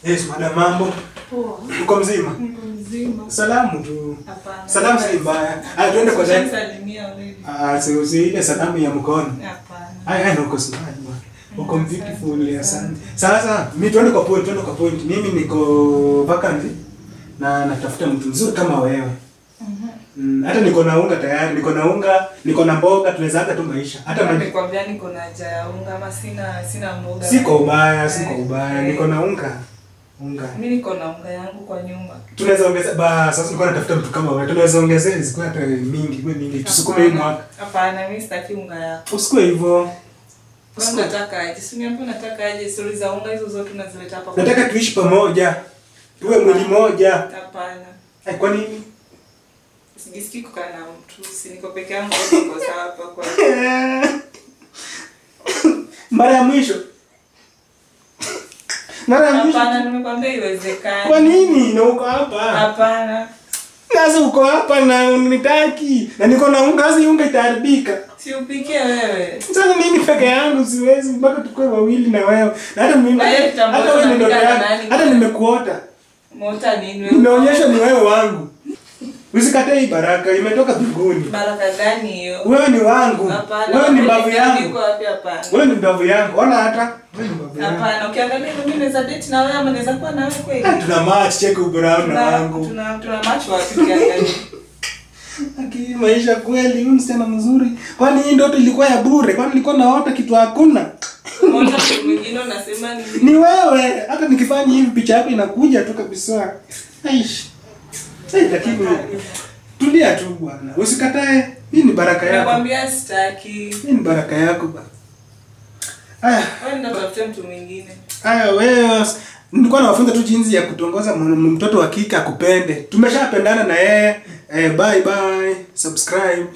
Yes, madam mambo. Poa. Uko mzima? Niko mzima. Salamu tu. Hapana. Salamu si mbaya. Tuende kwa dai. Salimia wewe. Si ile salamu ya mkono. Hapana. Uko smart bwana. Uko beautiful, asante. Sasa mimi tuende kwa point. Mimi niko vacant na natafuta mtu mzuri kama wewe. Hata niko na unga tayari, niko na mboga, tunaweza hata tu maisha. Hata nimekwambia niko na haja ya unga ama sina mboga. Siko ubaya, niko na unga. Mimi niko na unga yangu kwa nyumba. Tunaweza ongeza sasa niko natafuta mtu kama wewe. Tunaweza ongezea zikuwa hata mingi. Tusukume hii mwaka. Hapana, mimi sitaki unga yako. Usikue hivyo. Unataka aje? Si niambie unataka aje? Stori za unga hizo zote unazileta hapa. Nataka tuishi pamoja. Tuwe mwili moja. Hapana. Kwa nini? Sijisikii kukaa na mtu. Si niko peke yangu niko sawa hapa kwa. Mara ya mwisho. Hapana, nimekwambia iwezekani. Kwa nini? Na uko hapa? Hapana. Sasa uko hapa na unitaki. Na niko na unga, sasa unga itaharibika. Si upike wewe. Sasa mimi peke yangu siwezi mpaka tukue wawili na wewe. Na hata mimi hata wewe ndio hata nimekuota. Mota nini wewe? Nimeonyesha ni wewe wangu. Usikatae hii baraka, imetoka mbinguni. Baraka gani hiyo? Wewe ni wangu. Wewe ni mbavu yangu. Niko wapi hapana? Wewe ni mbavu yangu. Ona hata. Wewe ni mbavu yangu. Hapana, ukiangalia mimi naweza date na wewe ama naweza kuwa na wewe kweli? Tuna match check brown na wangu. Tuna match wapi ukiangalia? Aki maisha kweli, huyu msichana mzuri. Kwani hii ndoto ilikuwa ya bure? Kwani nilikuwa naota kitu hakuna? Mbona mwingine unasema nini? Ni wewe. Hata nikifanya hivi picha yako inakuja tu kabisa. Aish. Lakini tulia tu bwana. Usikatae. Hii ni baraka yako. Nakwambia sitaki. Hii ni baraka yako bwana. Aya, wewe natafuta mtu mwingine. Aya wewe, nilikuwa nawafunza tu jinsi ya kutongoza mtoto wa kike akupende. Tumeshapendana na yeye. Bye. Subscribe.